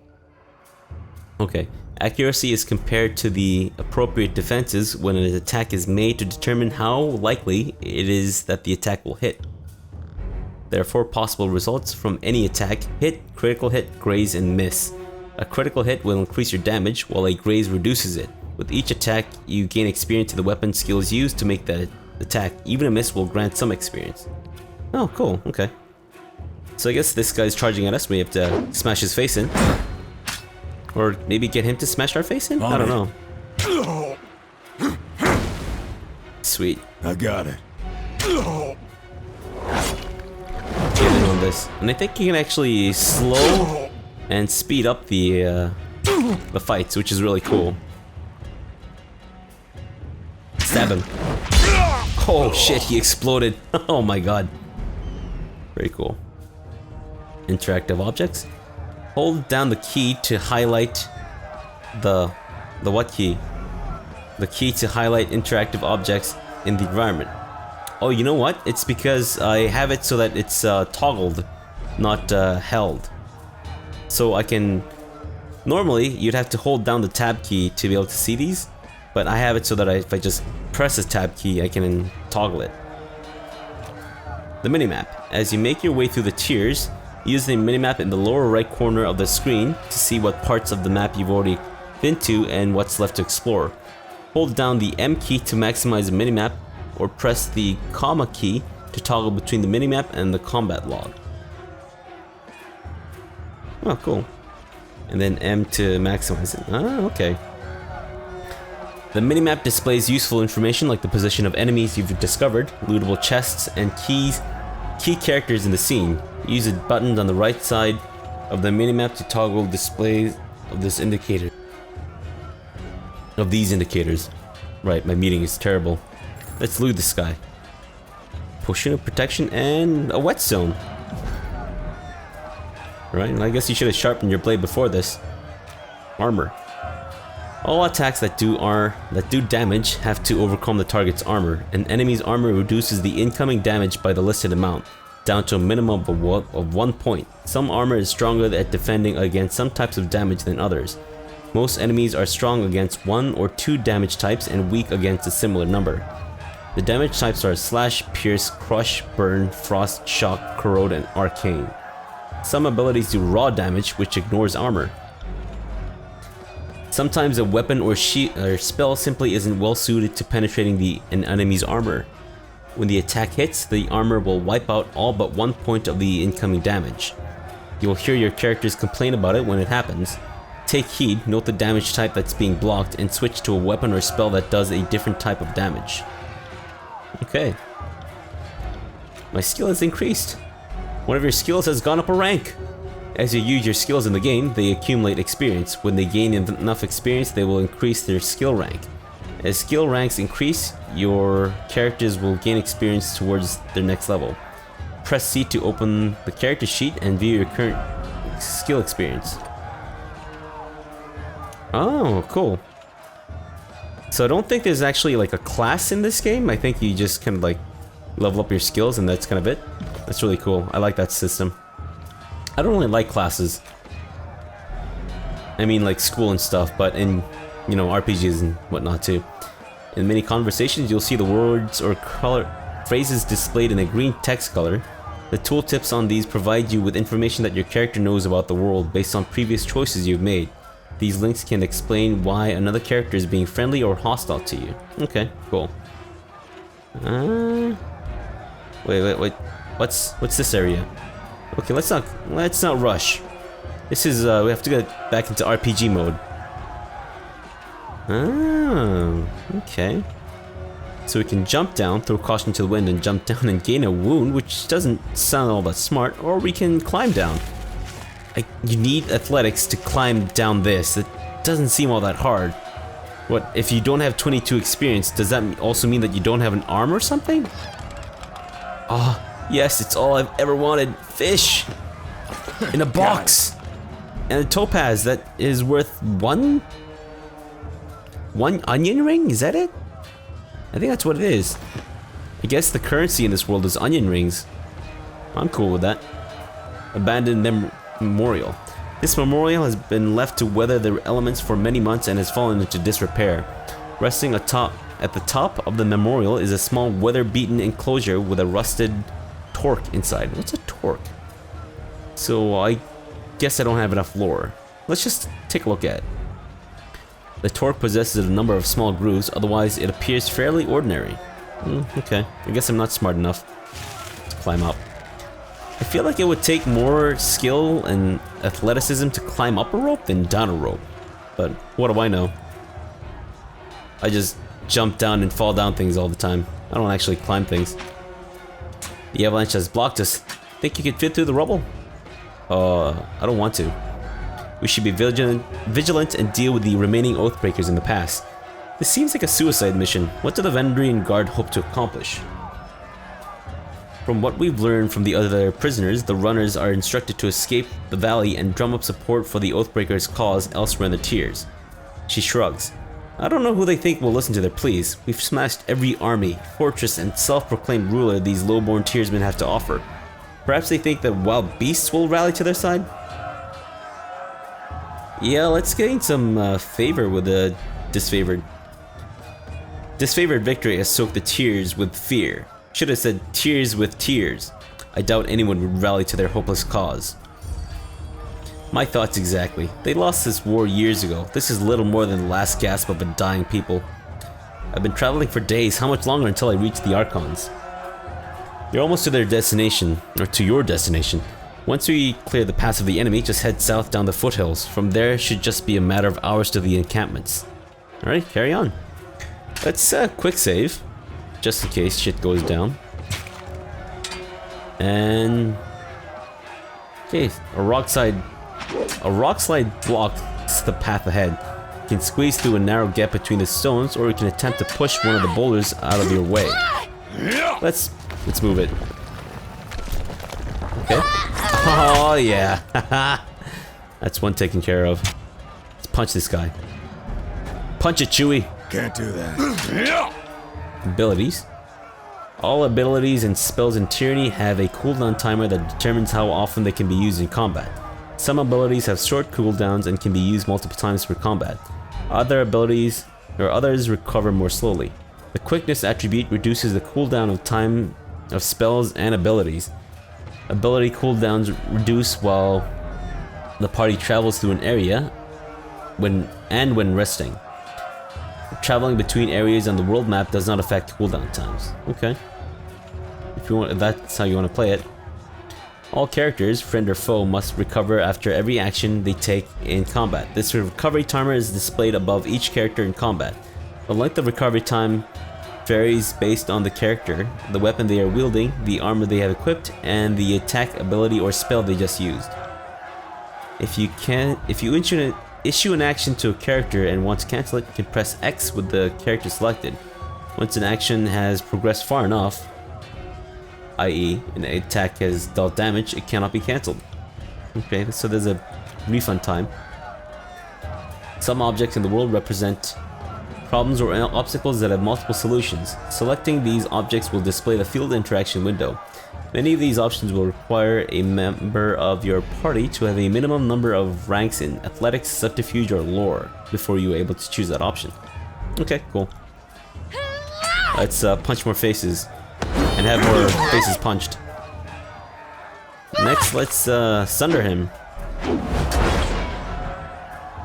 Okay, accuracy is compared to the appropriate defenses when an attack is made to determine how likely it is that the attack will hit. There are 4 possible results from any attack: hit, critical hit, graze, and miss. A critical hit will increase your damage, while a graze reduces it. With each attack, you gain experience to the weapon skills used to make that attack. Even a miss will grant some experience. Oh, cool, okay. So I guess this guy's charging at us, we have to smash his face in. Or maybe get him to smash our face in? I don't know. Sweet. I got it. Get in on this. And I think you can actually slow and speed up the fights, which is really cool. Stab him. Oh shit, he exploded. Oh my god. Very cool. Interactive objects. Hold down the key to highlight the what key? The key to highlight interactive objects in the environment. Oh, you know what? It's because I have it so that it's toggled, not held. So I can... Normally, you'd have to hold down the tab key to be able to see these, but I have it so that if I just press this tab key, I can toggle it. The minimap. As you make your way through the tiers, use the minimap in the lower right corner of the screen to see what parts of the map you've already been to and what's left to explore. Hold down the M key to maximize the minimap, or press the comma key to toggle between the minimap and the combat log. Oh, cool. And then M to maximize it. Ah, okay. The minimap displays useful information like the position of enemies you've discovered, lootable chests, and key characters in the scene. Use the buttons on the right side of the minimap to toggle display of this indicator. Of these indicators. Right, my meeting is terrible. Let's loot this guy. Potion of protection and a whetstone. Right, and I guess you should have sharpened your blade before this. Armor. All attacks that do damage have to overcome the target's armor. An enemy's armor reduces the incoming damage by the listed amount, down to a minimum of 1 point. Some armor is stronger at defending against some types of damage than others. Most enemies are strong against 1 or 2 damage types and weak against a similar number. The damage types are Slash, Pierce, Crush, Burn, Frost, Shock, Corrode, and Arcane. Some abilities do raw damage, which ignores armor. Sometimes a weapon or spell simply isn't well suited to penetrating an enemy's armor. When the attack hits, the armor will wipe out all but 1 point of the incoming damage. You will hear your characters complain about it when it happens. Take heed, note the damage type that's being blocked, and switch to a weapon or spell that does a different type of damage. Okay. My skill has increased. One of your skills has gone up a rank. As you use your skills in the game, they accumulate experience. When they gain enough experience, they will increase their skill rank. As skill ranks increase, your characters will gain experience towards their next level. Press C to open the character sheet and view your current skill experience. Oh, cool. So I don't think there's actually like a class in this game. I think you just kind of like level up your skills and that's kind of it. That's really cool. I like that system. I don't really like classes. I mean like school and stuff, but in, you know, RPGs and whatnot too. In many conversations, you'll see the words or phrases displayed in a green text color. The tooltips on these provide you with information that your character knows about the world based on previous choices you've made. These links can explain why another character is being friendly or hostile to you. Okay, cool. Wait. What's this area? Okay, let's not rush. This is we have to get back into RPG mode. Oh, okay. So we can jump down, throw caution to the wind, and jump down and gain a wound, which doesn't sound all that smart. Or we can climb down. You need athletics to climb down this. It doesn't seem all that hard. What, if you don't have 22 experience, does that also mean that you don't have an arm or something? Ah, oh, yes, it's all I've ever wanted. Fish! In a box! And a topaz that is worth one onion ring? Is that it? I think that's what it is. I guess the currency in this world is onion rings. I'm cool with that. Abandoned memorial. This memorial has been left to weather the elements for many months and has fallen into disrepair. Resting at the top of the memorial is a small weather-beaten enclosure with a rusted torque inside. What's a torque? So I guess I don't have enough lore. Let's just take a look at it. The torque possesses a number of small grooves, otherwise it appears fairly ordinary. Okay, I guess I'm not smart enough to climb up. I feel like it would take more skill and athleticism to climb up a rope than down a rope. But what do I know? I just jump down and fall down things all the time. I don't actually climb things. The avalanche has blocked us. Think you could fit through the rubble? I don't want to. We should be vigilant and deal with the remaining Oathbreakers in the pass. This seems like a suicide mission. What do the Vendrien Guard hope to accomplish? From what we've learned from the other prisoners, the runners are instructed to escape the valley and drum up support for the Oathbreakers' cause elsewhere in the tiers. She shrugs. I don't know who they think will listen to their pleas. We've smashed every army, fortress, and self-proclaimed ruler these low-born tiersmen have to offer. Perhaps they think that wild beasts will rally to their side? Yeah, let's gain some favor with the disfavored. Disfavored victory has soaked the tiers with fear. Should have said tears with tears. I doubt anyone would rally to their hopeless cause. My thoughts exactly. They lost this war years ago. This is little more than the last gasp of a dying people. I've been traveling for days. How much longer until I reach the Archons? You're almost to their destination, or to your destination. Once we clear the path of the enemy, just head south down the foothills. From there, it should just be a matter of hours to the encampments. Alright, carry on. Let's quick save, just in case shit goes down. And... okay, a rockside A rock slide blocks the path ahead. You can squeeze through a narrow gap between the stones, or you can attempt to push one of the boulders out of your way. Let's move it. Okay. Oh yeah. That's one taken care of. Let's punch this guy. Punch it, Chewie. Can't do that. Abilities. All abilities and spells in Tyranny have a cooldown timer that determines how often they can be used in combat. Some abilities have short cooldowns and can be used multiple times per combat. Other abilities or others recover more slowly. The quickness attribute reduces the cooldown of time of spells and abilities. Ability cooldowns reduce while the party travels through an area when resting. Traveling between areas on the world map does not affect cooldown times. Okay. If you want, if that's how you want to play it. All characters, friend or foe, must recover after every action they take in combat. This recovery timer is displayed above each character in combat. The length of recovery time varies based on the character, the weapon they are wielding, the armor they have equipped, and the attack ability or spell they just used. If you issue an action to a character and want to cancel it, you can press X with the character selected. Once an action has progressed far enough, i.e. an attack has dealt damage, it cannot be cancelled. Okay, so there's a refund time. Some objects in the world represent problems or obstacles that have multiple solutions. Selecting these objects will display the field interaction window. Many of these options will require a member of your party to have a minimum number of ranks in athletics, subterfuge, or lore before you are able to choose that option. Okay, cool. Let's punch more faces and have more faces punched. Next, let's sunder him.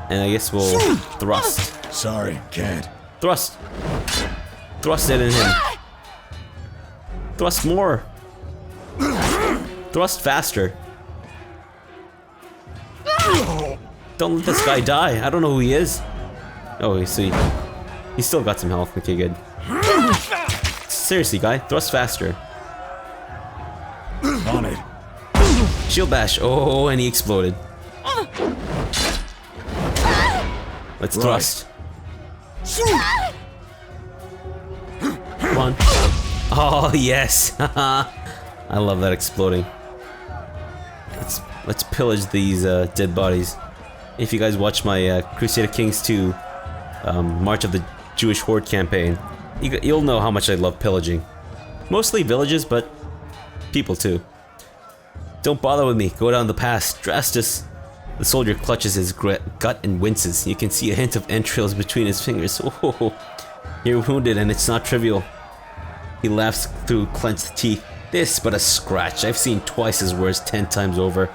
And I guess we'll thrust. Sorry, can't. Thrust! Thrust it in him. Thrust more! Thrust faster. Don't let this guy die. I don't know who he is. Oh, you see. He's still got some health. Okay, good. Seriously, guy. Thrust faster. On it. Shield bash. Oh, and he exploded. Let's thrust. Come on. Oh, yes. I love that exploding. Let's pillage these dead bodies. If you guys watch my Crusader Kings 2 March of the Jewish Horde campaign, you'll know how much I love pillaging. Mostly villages, but people too. Don't bother with me. Go down the pass. Drastus. The soldier clutches his gut and winces. You can see a hint of entrails between his fingers. Oh, you're wounded and it's not trivial. He laughs through clenched teeth. This but a scratch. I've seen twice as worse 10 times over.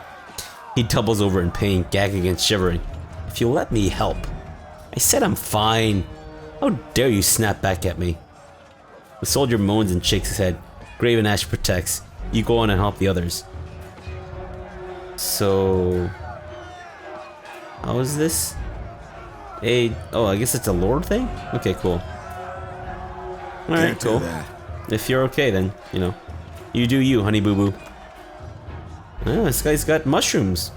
He doubles over in pain, gagging and shivering. If you'll let me help. I said I'm fine. How dare you snap back at me? The soldier moans and shakes his head. Graven Ash protects. You go on and help the others. So... how is this? Oh, I guess it's a lore thing? Okay, cool. Alright, cool. If you're okay then, you know. You do you, honey boo boo. Oh, this guy's got mushrooms.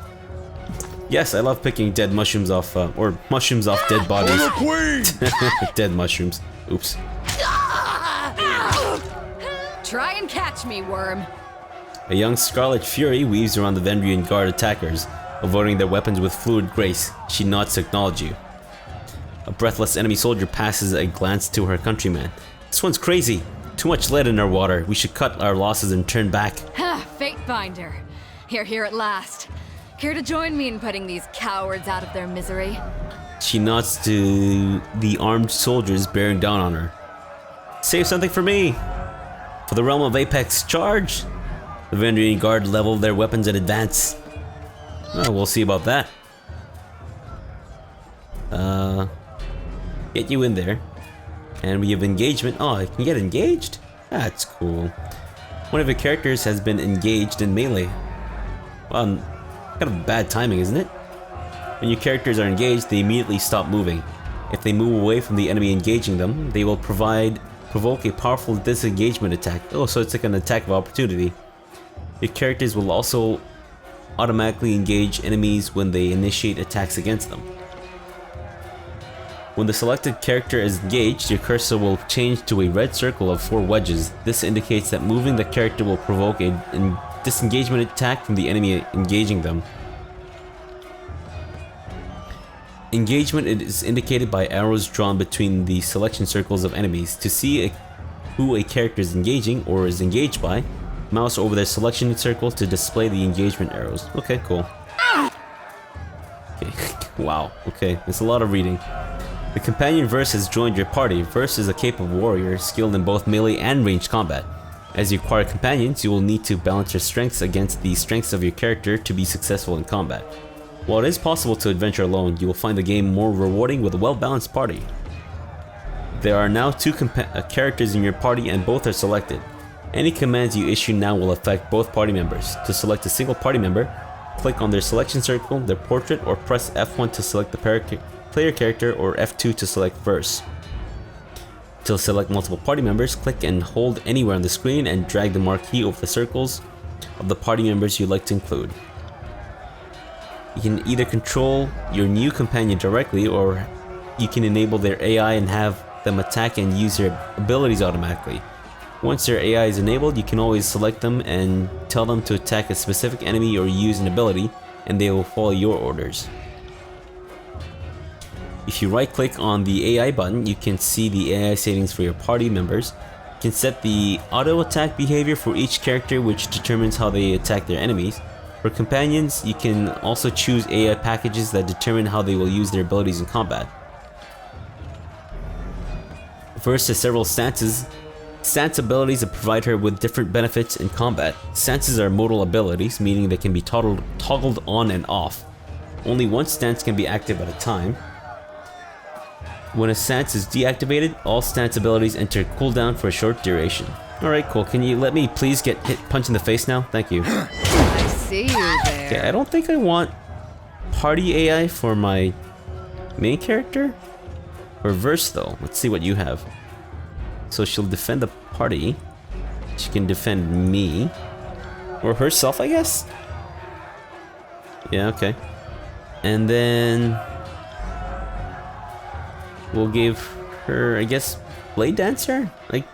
Yes, I love picking dead mushrooms off, or mushrooms off dead bodies. Dead mushrooms. Oops. Try and catch me, worm. A young Scarlet Fury weaves around the Vendrien guard attackers, avoiding their weapons with fluid grace. She nods to acknowledge you. A breathless enemy soldier passes a glance to her countryman. This one's crazy. Too much lead in our water. We should cut our losses and turn back. Fatebinder. You're here at last. Care to join me in putting these cowards out of their misery? She nods to the armed soldiers bearing down on her. Save something for me! For the realm of Apex, charge! The Vendrien guard level their weapons in advance. Oh, we'll see about that. Get you in there. And we have engagement. Oh, I can get engaged? That's cool. One of your characters has been engaged in melee. Well, kind of bad timing, isn't it? When your characters are engaged, they immediately stop moving. If they move away from the enemy engaging them, they will provoke a powerful disengagement attack. Oh, so it's like an attack of opportunity. Your characters will also automatically engage enemies when they initiate attacks against them. When the selected character is engaged, your cursor will change to a red circle of 4 wedges. This indicates that moving the character will provoke a disengagement attack from the enemy engaging them. Engagement is indicated by arrows drawn between the selection circles of enemies. To see who a character is engaging or is engaged by, mouse over their selection circle to display the engagement arrows. Okay, cool. Okay. Wow, okay, there's a lot of reading. The companion Verse has joined your party. Verse is a capable warrior, skilled in both melee and ranged combat. As you acquire companions, you will need to balance your strengths against the strengths of your character to be successful in combat. While it is possible to adventure alone, you will find the game more rewarding with a well-balanced party. There are now 2 characters in your party and both are selected. Any commands you issue now will affect both party members. To select a single party member, click on their selection circle, their portrait, or press F1 to select the player character or F2 to select Verse. To select multiple party members, click and hold anywhere on the screen and drag the marquee over the circles of the party members you'd like to include. You can either control your new companion directly, or you can enable their AI and have them attack and use their abilities automatically. Once their AI is enabled, you can always select them and tell them to attack a specific enemy or use an ability, and they will follow your orders. If you right click on the AI button, you can see the AI settings for your party members. You can set the auto attack behavior for each character, which determines how they attack their enemies. For companions, you can also choose AI packages that determine how they will use their abilities in combat. Verse has several stances. Stance abilities that provide her with different benefits in combat. Stances are modal abilities, meaning they can be toggled on and off. Only one stance can be active at a time. When a stance is deactivated, all stance abilities enter cooldown for a short duration. Alright, cool. Can you let me please get punched in the face now? Thank you. I see you there. Okay, I don't think I want party AI for my main character. Or Verse though. Let's see what you have. So she'll defend the party. She can defend me. Or herself, I guess? Yeah, okay. And then we'll give her, I guess, Blade Dancer? Like,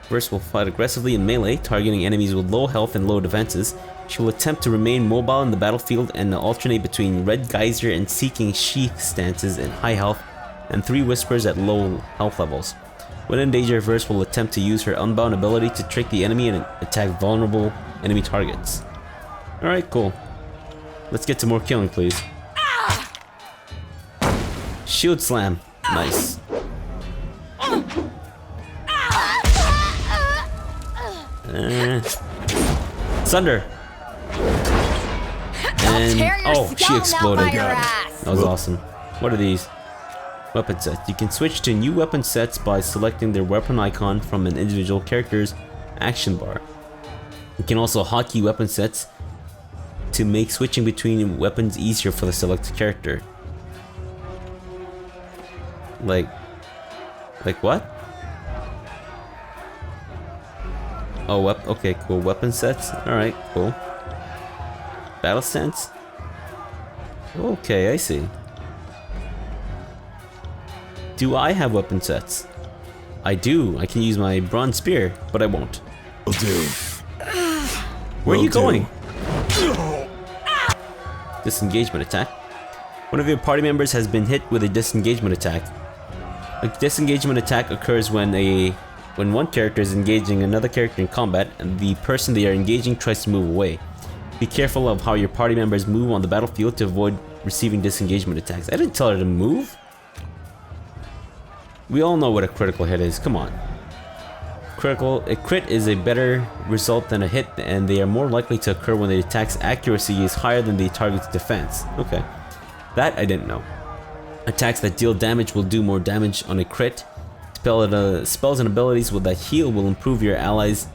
Verse will fight aggressively in melee, targeting enemies with low health and low defenses. She will attempt to remain mobile in the battlefield and alternate between Red Geyser and Seeking Sheath stances in high health, and 3 Whispers at low health levels. When in danger, Verse will attempt to use her Unbound ability to trick the enemy and attack vulnerable enemy targets. Alright, cool. Let's get to more killing, please. Shield Slam. Nice. Thunder. And oh, she exploded. That was awesome. What are these? Weapon sets. You can switch to new weapon sets by selecting their weapon icon from an individual character's action bar. You can also hotkey weapon sets to make switching between weapons easier for the selected character. Like what? Oh, okay, cool. Weapon sets. Alright, cool. Battle stance? Okay, I see. Do I have weapon sets? I do. I can use my bronze spear, but I won't. Will do. Where are you going? Disengagement attack. One of your party members has been hit with a disengagement attack. A disengagement attack occurs when one character is engaging another character in combat and the person they are engaging tries to move away. Be careful of how your party members move on the battlefield to avoid receiving disengagement attacks. I didn't tell her to move. We all know what a critical hit is, come on. A crit is a better result than a hit, and they are more likely to occur when the attack's accuracy is higher than the target's defense. Okay. That I didn't know. Attacks that deal damage will do more damage on a crit. Spells and abilities that heal will improve your allies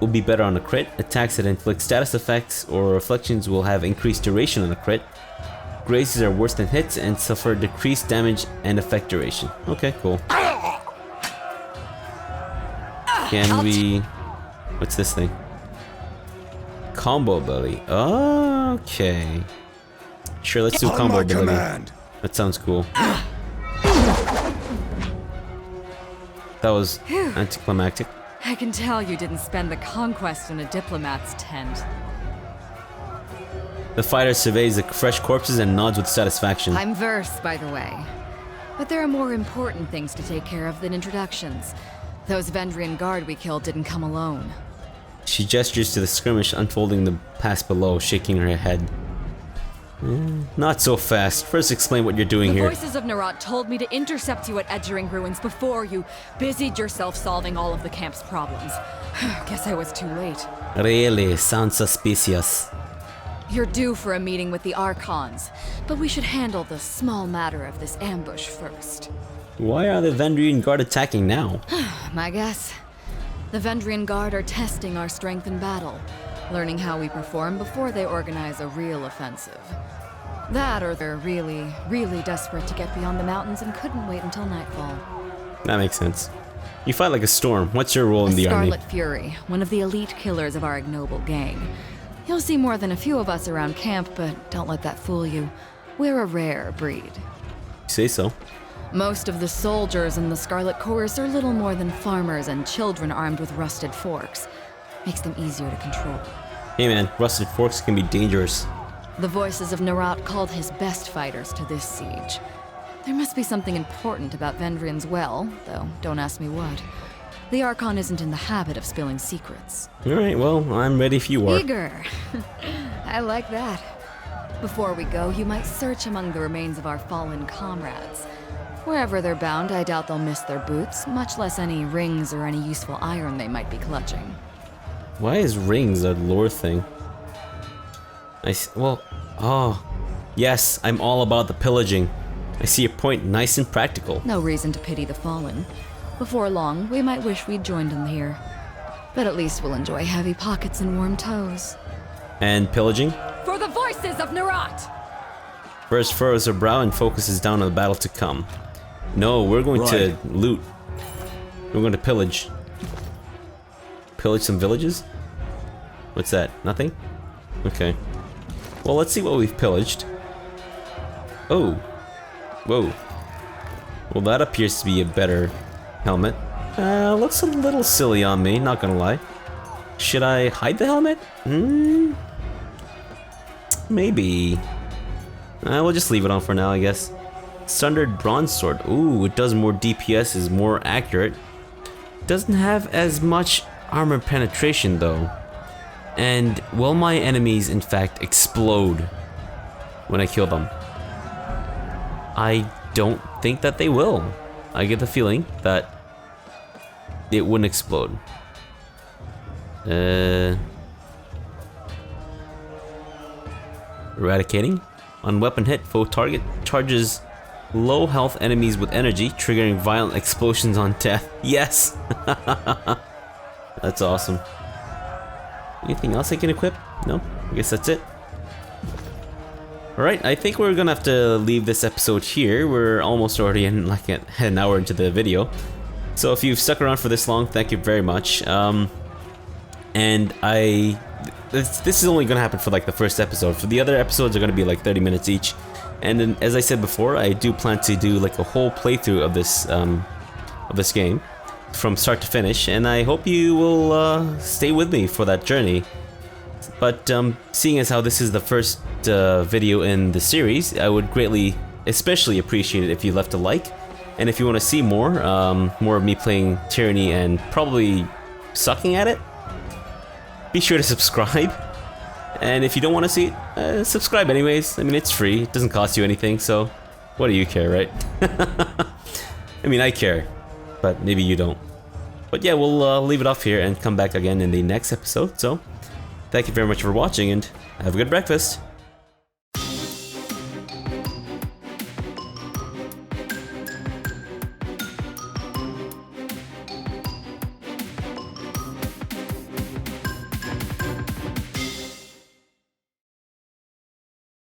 will be better on a crit. Attacks that inflict status effects or afflictions will have increased duration on a crit. Grazes are worse than hits and suffer decreased damage and effect duration. Okay, cool. Can we... What's this thing? combo ability. Okay. Sure, let's do On combo my ability. command. That sounds cool. That was anticlimactic. I can tell you didn't spend the Conquest in a diplomat's tent. The fighter surveys the fresh corpses and nods with satisfaction. I'm versed, by the way. But there are more important things to take care of than introductions. Those Vendrien guard we killed didn't come alone. She gestures to the skirmish unfolding the pass below, shaking her head. Not so fast. First explain what you're doing The here. voices of Nerat told me to intercept you at Edgering Ruins before you busied yourself solving all of the camp's problems. Guess I was too late. Really? Sounds suspicious. You're due for a meeting with the Archons, but we should handle the small matter of this ambush first. Why are the Vendrien guard attacking now? My guess? The Vendrien guard are testing our strength in battle, learning how we perform before they organize a real offensive. That or they're really, really desperate to get beyond the mountains and couldn't wait until nightfall. That makes sense. You fight like a storm. What's your role in the army? Scarlet Fury, one of the elite killers of our ignoble gang. You'll see more than a few of us around camp, but don't let that fool you. We're a rare breed. You say so. Most of the soldiers in the Scarlet Chorus are little more than farmers and children armed with rusted forks. Makes them easier to control. Hey man, rusted forks can be dangerous. The voices of Nerat called his best fighters to this siege. There must be something important about Vendrien's well, though don't ask me what. The Archon isn't in the habit of spilling secrets. Alright, well, I'm ready if you are. Eager! I like that. Before we go, you might search among the remains of our fallen comrades. Wherever they're bound, I doubt they'll miss their boots, much less any rings or any useful iron they might be clutching. Why is rings a lore thing? Yes, I'm all about the pillaging. I see your point, nice and practical. No reason to pity the fallen. Before long, we might wish we'd joined them here. But at least we'll enjoy heavy pockets and warm toes. And pillaging? For the voices of Nerat! First furrows her brow and focuses down on the battle to come. No, we're going to loot. We're going to pillage. Pillage some villages? What's that? Nothing? Okay. Well, let's see what we've pillaged. Oh. Whoa. Well, that appears to be a better helmet. Looks a little silly on me, not gonna lie. Should I hide the helmet? Maybe. We'll just leave it on for now, I guess. Sundered bronze sword. Ooh, it does more DPS, is more accurate. Doesn't have as much armor penetration though. And will my enemies in fact explode when I kill them? I don't think that they will. I get the feeling that it wouldn't explode. Eradicating. On weapon hit, foe target charges low health enemies with energy, triggering violent explosions on death. Yes! That's awesome. Anything else I can equip? No? I guess that's it. Alright, I think we're gonna have to leave this episode here. We're almost already in like an hour into the video. So if you've stuck around for this long, thank you very much. This is only gonna happen for like the first episode. For the other episodes are gonna be like 30 minutes each. And then, as I said before, I do plan to do like a whole playthrough of this game from start to finish, and I hope you will stay with me for that journey. But seeing as how this is the first video in the series, I would greatly, especially appreciate it if you left a like, and if you want to see more of me playing Tyranny and probably sucking at it, be sure to subscribe. And if you don't want to see it, subscribe anyways. I mean, it's free, it doesn't cost you anything, so what do you care, right? I mean, I care, but maybe you don't. But yeah, we'll leave it off here and come back again in the next episode. So, thank you very much for watching and have a good breakfast.